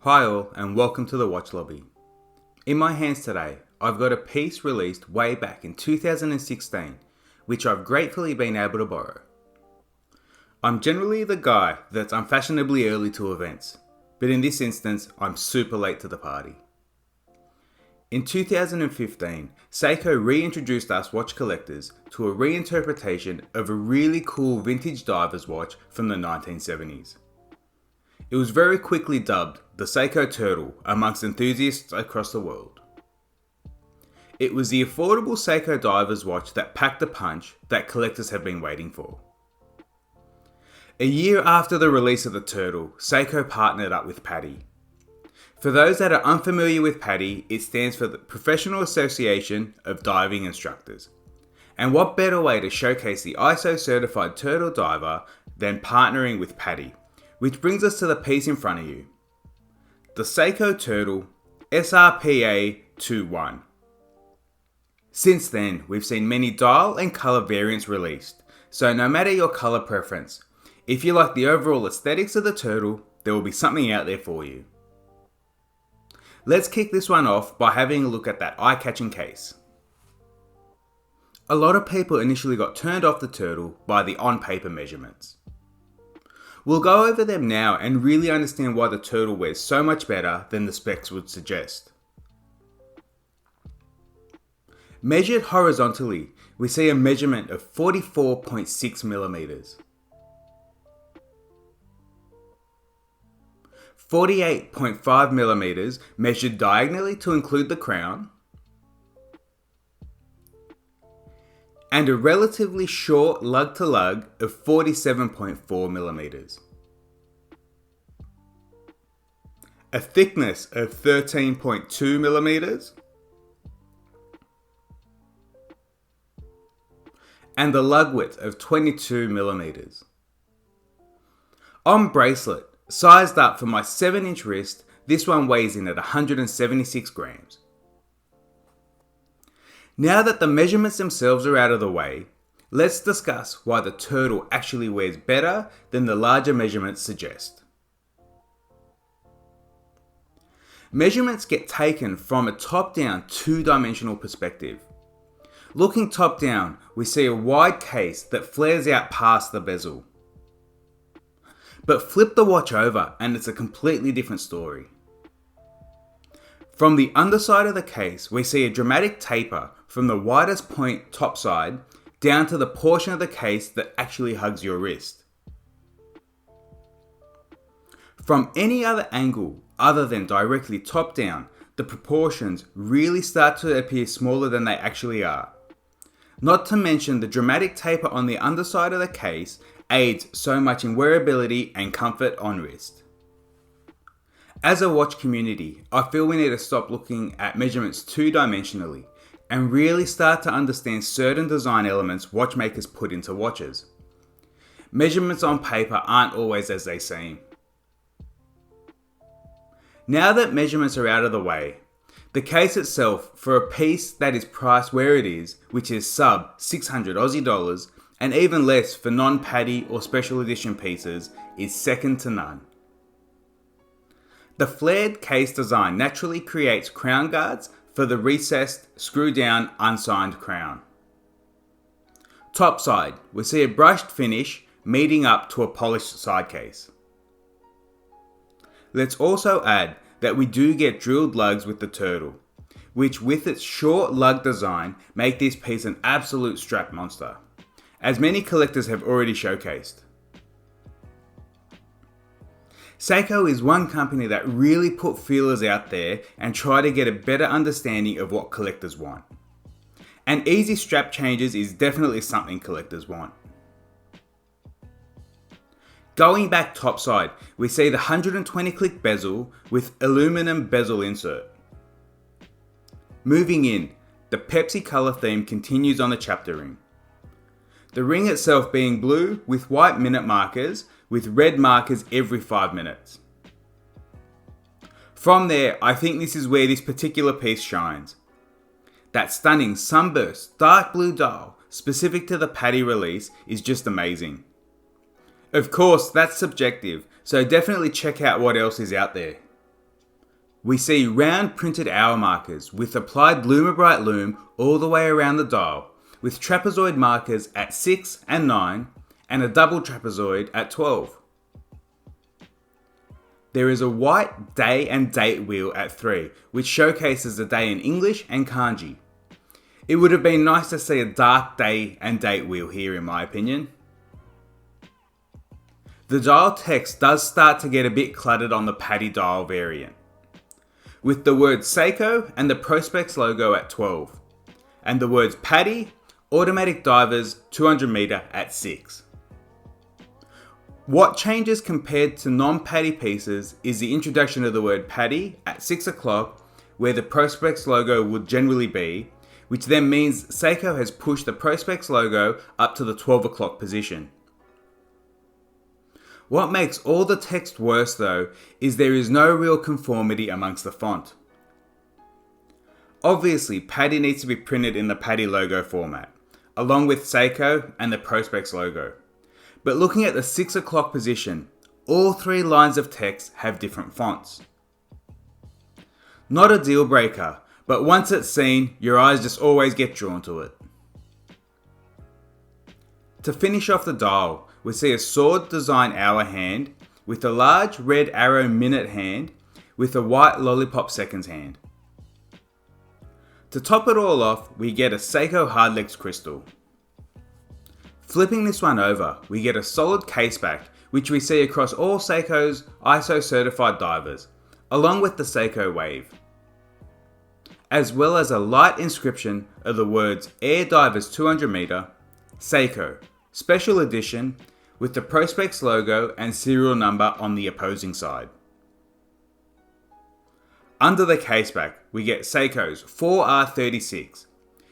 Hi all and welcome to the Watch Lobby. In my hands today, I've got a piece released way back in 2016, which I've gratefully been able to borrow. I'm generally the guy that's unfashionably early to events, but in this instance, I'm super late to the party. In 2015, Seiko reintroduced us watch collectors to a reinterpretation of a really cool vintage diver's watch from the 1970s. It was very quickly dubbed the Seiko Turtle amongst enthusiasts across the world. It was the affordable Seiko diver's watch that packed the punch that collectors have been waiting for. A year after the release of the Turtle, Seiko partnered up with PADI. For those that are unfamiliar with PADI, it stands for the Professional Association of Diving Instructors. And what better way to showcase the ISO certified turtle diver than partnering with PADI? Which brings us to the piece in front of you. The Seiko Turtle SRPA21. Since then, we've seen many dial and colour variants released, so no matter your colour preference, if you like the overall aesthetics of the turtle, there will be something out there for you. Let's kick this one off by having a look at that eye-catching case. A lot of people initially got turned off the turtle by the on-paper measurements. We'll go over them now and really understand why the turtle wears so much better than the specs would suggest. Measured horizontally, we see a measurement of 44.6 millimeters. 48.5 millimeters measured diagonally to include the crown, and a relatively short lug to lug of 47.4 millimeters. A thickness of 13.2 millimeters, and a lug width of 22 millimeters. On Bracelet, sized up for my 7-inch wrist, this one weighs in at 176 grams. Now that the measurements themselves are out of the way, let's discuss why the turtle actually wears better than the larger measurements suggest. Measurements get taken from a top-down 2-dimensional perspective. Looking top-down, we see a wide case that flares out past the bezel. But flip the watch over and it's a completely different story. From the underside of the case, we see a dramatic taper from the widest point topside down to the portion of the case that actually hugs your wrist. From any other angle other than directly top down, the proportions really start to appear smaller than they actually are. Not to mention the dramatic taper on the underside of the case aids so much in wearability and comfort on wrist. As a watch community, I feel we need to stop looking at measurements 2-dimensionally and really start to understand certain design elements watchmakers put into watches. Measurements on paper aren't always as they seem. Now that measurements are out of the way, the case itself, for a piece that is priced where it is, which is sub 600 Aussie dollars, and even less for non-PADI or special edition pieces, is second to none. The flared case design naturally creates crown guards for the recessed, screw-down, unsigned crown. Topside, we see a brushed finish meeting up to a polished side case. Let's also add that we do get drilled lugs with the turtle, which with its short lug design make this piece an absolute strap monster, as many collectors have already showcased. Seiko is one company that really put feelers out there and try to get a better understanding of what collectors want. And easy strap changes is definitely something collectors want. Going back topside, we see the 120 click bezel with aluminum bezel insert. Moving in, the Pepsi colour theme continues on the chapter ring. The ring itself being blue with white minute markers with red markers every 5 minutes. From there, I think this is where this particular piece shines. That stunning sunburst dark blue dial specific to the PADI release is just amazing. Of course, that's subjective, so definitely check out what else is out there. We see round printed hour markers with applied Lumibrite loom all the way around the dial, with trapezoid markers at 6 and 9 and a double trapezoid at 12. There is a white day and date wheel at 3, which showcases the day in English and kanji. It would have been nice to see a dark day and date wheel here in my opinion. The dial text does start to get a bit cluttered on the PADI dial variant, with the words Seiko and the Prospex logo at 12, and the words PADI, automatic divers 200 meter at 6. What changes compared to non-PADI pieces is the introduction of the word PADI at 6 o'clock, where the Prospex logo would generally be, which then means Seiko has pushed the Prospex logo up to the 12 o'clock position. What makes all the text worse though is there is no real conformity amongst the font. Obviously, PADI needs to be printed in the PADI logo format, along with Seiko and the Prospex logo. But looking at the 6 o'clock position, all 3 lines of text have different fonts. Not a deal breaker, but once it's seen, your eyes just always get drawn to it. To finish off the dial, we see a sword design hour hand with a large red arrow minute hand with a white lollipop seconds hand. To top it all off, we get a Seiko Hardlex crystal. Flipping this one over, we get a solid case back, which we see across all Seiko's ISO certified divers, along with the Seiko wave, as well as a light inscription of the words Air Divers 200 meter, Seiko, Special Edition, with the Prospex logo and serial number on the opposing side. Under the caseback, we get Seiko's 4R36,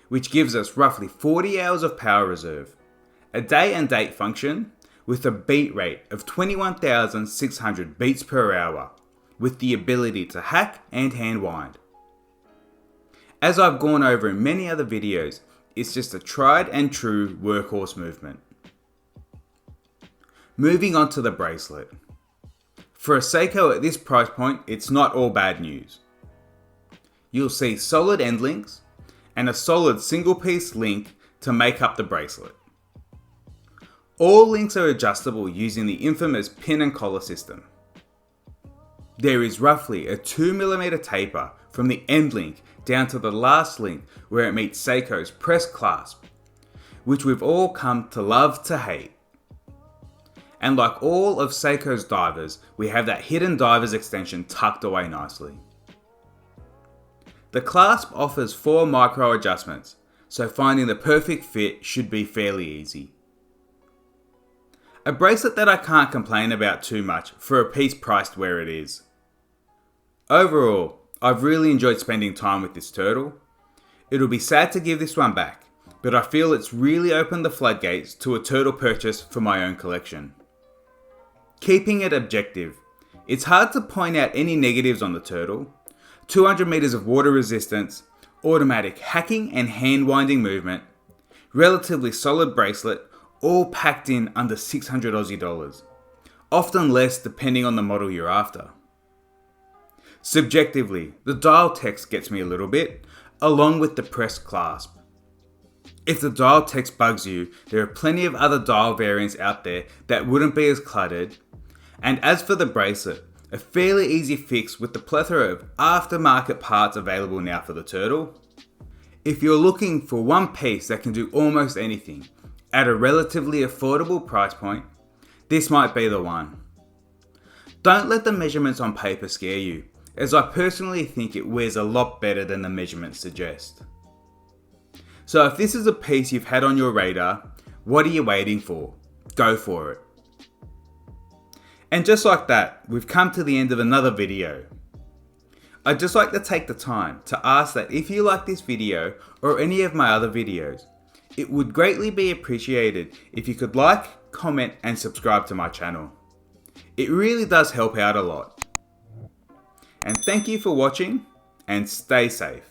which gives us roughly 40 hours of power reserve, a day and date function with a beat rate of 21,600 beats per hour, with the ability to hack and hand wind. As I've gone over in many other videos, it's just a tried and true workhorse movement. Moving on to the bracelet. For a Seiko at this price point, it's not all bad news. You'll see solid end links and a solid single piece link to make up the bracelet. All links are adjustable using the infamous pin and collar system. There is roughly a 2mm taper from the end link down to the last link where it meets Seiko's press clasp, which we've all come to love to hate. And like all of Seiko's divers, we have that hidden divers extension tucked away nicely. The clasp offers 4 micro adjustments, so finding the perfect fit should be fairly easy. A bracelet that I can't complain about too much for a piece priced where it is. Overall, I've really enjoyed spending time with this turtle. It'll be sad to give this one back, but I feel it's really opened the floodgates to a turtle purchase for my own collection. Keeping it objective, it's hard to point out any negatives on the turtle. 200 meters of water resistance, automatic hacking and hand winding movement, relatively solid bracelet, all packed in under 600 Aussie dollars, often less depending on the model you're after. Subjectively, the dial text gets me a little bit, along with the press clasp. If the dial text bugs you, there are plenty of other dial variants out there that wouldn't be as cluttered. And as for the bracelet, a fairly easy fix with the plethora of aftermarket parts available now for the turtle. If you're looking for one piece that can do almost anything at a relatively affordable price point, this might be the one. Don't let the measurements on paper scare you, as I personally think it wears a lot better than the measurements suggest. So if this is a piece you've had on your radar, what are you waiting for? Go for it. And just like that, we've come to the end of another video. I'd just like to take the time to ask that if you like this video or any of my other videos, it would greatly be appreciated if you could like, comment and subscribe to my channel. It really does help out a lot. And thank you for watching and stay safe.